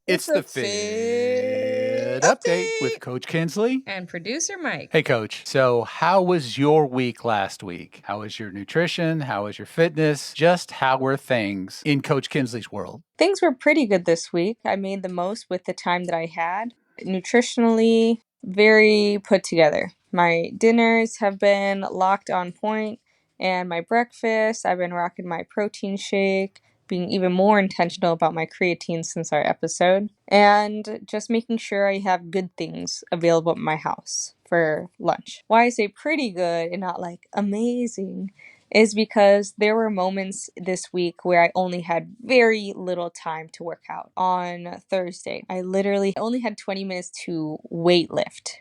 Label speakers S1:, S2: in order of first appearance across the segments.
S1: It's the Fit Update with Coach Kinsley
S2: and producer Mike.
S1: Hey, Coach. So, how was your week last week? How was your nutrition? How was your fitness? Just how were things in Coach Kinsley's world?
S2: Things were pretty good this week. I made the most with the time that I had. Nutritionally, very put together. My dinners have been locked on point, and my breakfast, I've been rocking my protein shake, being even more intentional about my creatine since our episode, and just making sure I have good things available at my house for lunch. Why I say pretty good and not like amazing is because there were moments this week where I only had very little time to work out. On Thursday, I literally only had 20 minutes to weight lift.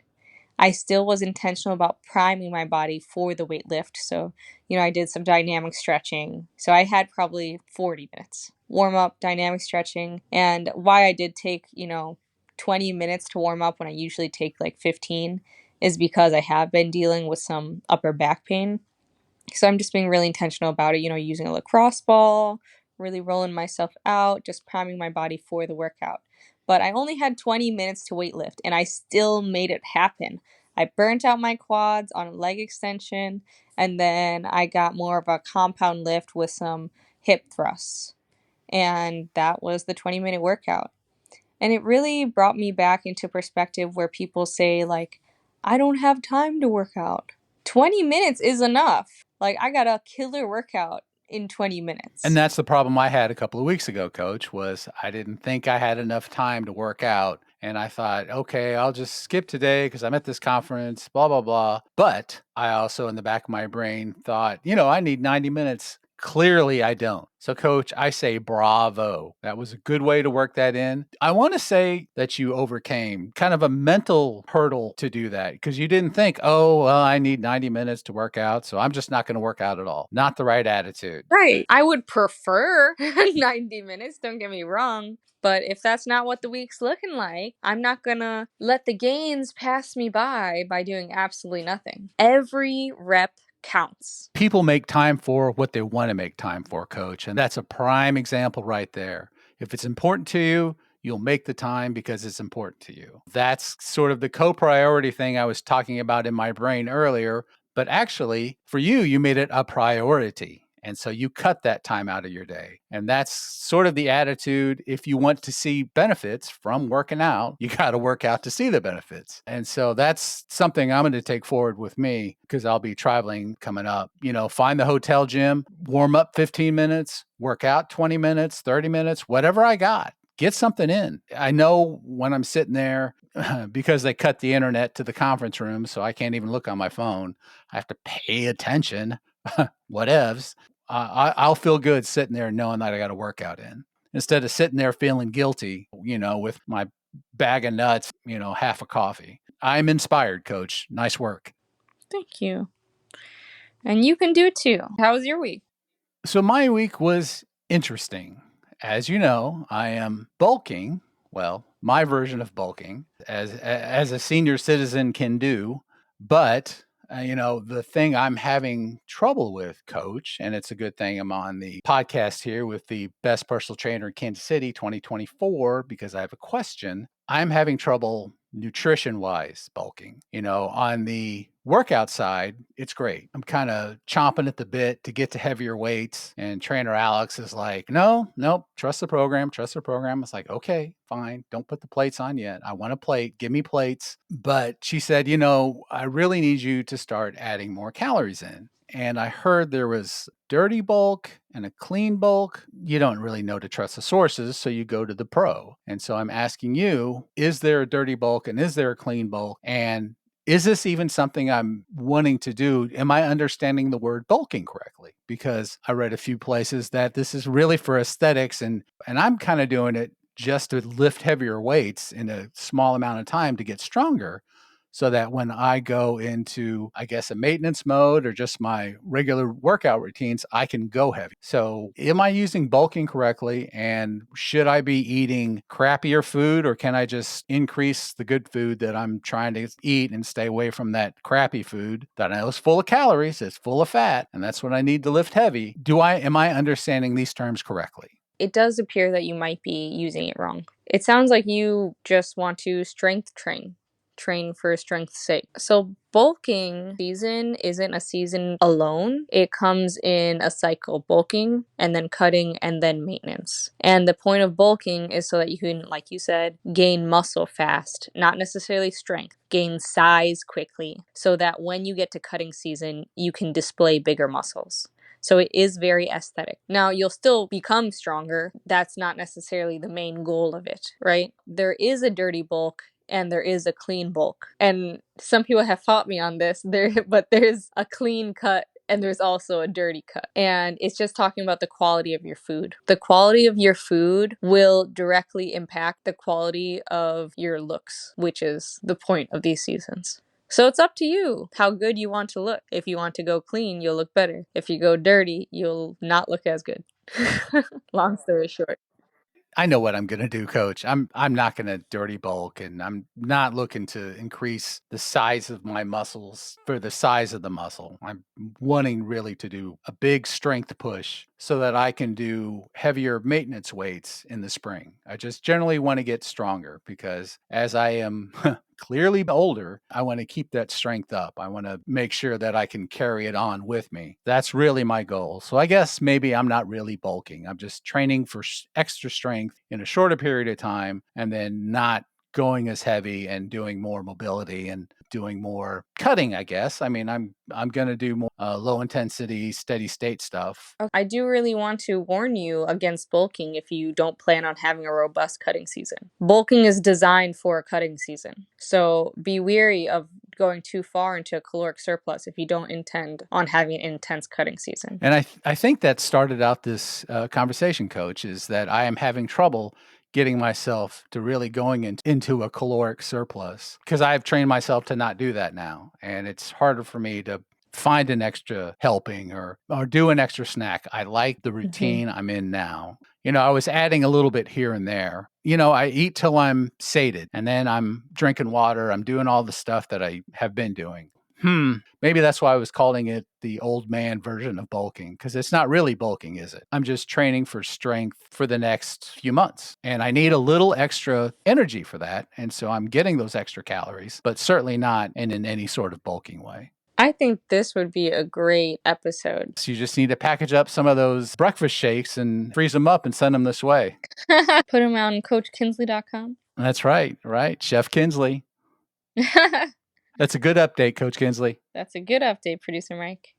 S2: I still was intentional about priming my body for the weight lift. So, I did some dynamic stretching. So I had probably 40 minutes. Warm up, dynamic stretching. And why I did take, 20 minutes to warm up when I usually take like 15 is because I have been dealing with some upper back pain. So I'm just being really intentional about it, using a lacrosse ball, really rolling myself out, just priming my body for the workout. But I only had 20 minutes to weight lift, and I still made it happen. I burnt out my quads on a leg extension, and then I got more of a compound lift with some hip thrusts. And that was the 20-minute workout. And it really brought me back into perspective where people say, like, I don't have time to work out. 20 minutes is enough. Like, I got a killer workout in 20 minutes.
S1: And that's the problem I had a couple of weeks ago, Coach, was I didn't think I had enough time to work out. And I thought, okay, I'll just skip today because I'm at this conference, blah, blah, blah. But I also, in the back of my brain, thought, I need 90 minutes. Clearly, I don't. So, Coach, I say bravo. That was a good way to work that in. I want to say that you overcame kind of a mental hurdle to do that because you didn't think, oh, well, I need 90 minutes to work out, so I'm just not going to work out at all. Not the right attitude.
S2: Right. I would prefer 90 minutes, don't get me wrong. But if that's not what the week's looking like, I'm not gonna let the gains pass me by doing absolutely nothing. Every rep counts.
S1: People make time for what they want to make time for, Coach. And that's a prime example right there. If it's important to you, you'll make the time because it's important to you. That's sort of the co-priority thing I was talking about in my brain earlier. But actually, for you, you made it a priority. And so you cut that time out of your day. And that's sort of the attitude. If you want to see benefits from working out, you got to work out to see the benefits. And so that's something I'm going to take forward with me because I'll be traveling coming up. Find the hotel gym, warm up 15 minutes, work out 20 minutes, 30 minutes, whatever I got. Get something in. I know when I'm sitting there, because they cut the internet to the conference room, so I can't even look on my phone. I have to pay attention. Whatevs. I'll feel good sitting there knowing that I got a workout in instead of sitting there feeling guilty, with my bag of nuts, half a coffee. I'm inspired, Coach. Nice work.
S2: Thank you. And you can do it too. How was your week?
S1: So my week was interesting. As you know, I am bulking. Well, my version of bulking as a senior citizen can do, but the thing I'm having trouble with, Coach, and it's a good thing I'm on the podcast here with the best personal trainer in Kansas City 2024 because I have a question. I'm having trouble nutrition wise bulking. On the workout side, it's great. I'm kind of chomping at the bit to get to heavier weights. And trainer Alex is like, nope, trust the program, trust the program. It's like, okay, fine. Don't put the plates on yet. I want a plate. Give me plates. But she said, I really need you to start adding more calories in. And I heard there was dirty bulk and a clean bulk. You don't really know to trust the sources, so you go to the pro. And so I'm asking you, is there a dirty bulk and is there a clean bulk? And is this even something I'm wanting to do? Am I understanding the word bulking correctly? Because I read a few places that this is really for aesthetics and I'm kind of doing it just to lift heavier weights in a small amount of time to get stronger. So that when I go into, I guess, a maintenance mode or just my regular workout routines, I can go heavy. So am I using bulking correctly? And should I be eating crappier food or can I just increase the good food that I'm trying to eat and stay away from that crappy food that I know is full of calories, it's full of fat, and that's what I need to lift heavy? Am I understanding these terms correctly?
S2: It does appear that you might be using it wrong. It sounds like you just want to strength train for strength's sake. So bulking season isn't a season alone. It comes in a cycle: bulking and then cutting and then maintenance. And the point of bulking is so that you can, like you said, gain muscle fast, not necessarily strength, gain size quickly, so that when you get to cutting season, you can display bigger muscles. So it is very aesthetic. Now, you'll still become stronger. That's not necessarily the main goal of it, right? There is a dirty bulk and there is a clean bulk. And some people have fought me on this, but there's a clean cut and there's also a dirty cut. And it's just talking about the quality of your food. The quality of your food will directly impact the quality of your looks, which is the point of these seasons. So it's up to you how good you want to look. If you want to go clean, you'll look better. If you go dirty, you'll not look as good. Long story short.
S1: I know what I'm gonna do, coach. I'm not gonna dirty bulk, and I'm not looking to increase the size of my muscles for the size of the muscle. I'm wanting really to do a big strength push so that I can do heavier maintenance weights in the spring. I just generally want to get stronger because as I am clearly older, I want to keep that strength up. I want to make sure that I can carry it on with me. That's really my goal. So I guess maybe I'm not really bulking. I'm just training for extra strength in a shorter period of time and then not going as heavy and doing more mobility and doing more cutting, I guess. I mean, I'm going to do more low intensity, steady state stuff.
S2: I do really want to warn you against bulking if you don't plan on having a robust cutting season. Bulking is designed for a cutting season. So be wary of going too far into a caloric surplus if you don't intend on having an intense cutting season.
S1: And I think that started out this conversation, coach, is that I am having trouble getting myself to really going into a caloric surplus because I've trained myself to not do that now. And it's harder for me to find an extra helping or do an extra snack. I like the routine I'm in now. You know, I was adding a little bit here and there. You know, I eat till I'm sated and then I'm drinking water. I'm doing all the stuff that I have been doing. Maybe that's why I was calling it the old man version of bulking, because it's not really bulking, is it? I'm just training for strength for the next few months. And I need a little extra energy for that. And so I'm getting those extra calories, but certainly not in any sort of bulking way.
S2: I think this would be a great episode.
S1: So you just need to package up some of those breakfast shakes and freeze them up and send them this way.
S2: Put them on CoachKinsley.com.
S1: That's right. Right. Chef Kinsley. That's a good update, Coach Kinsley.
S2: That's a good update, Producer Mike.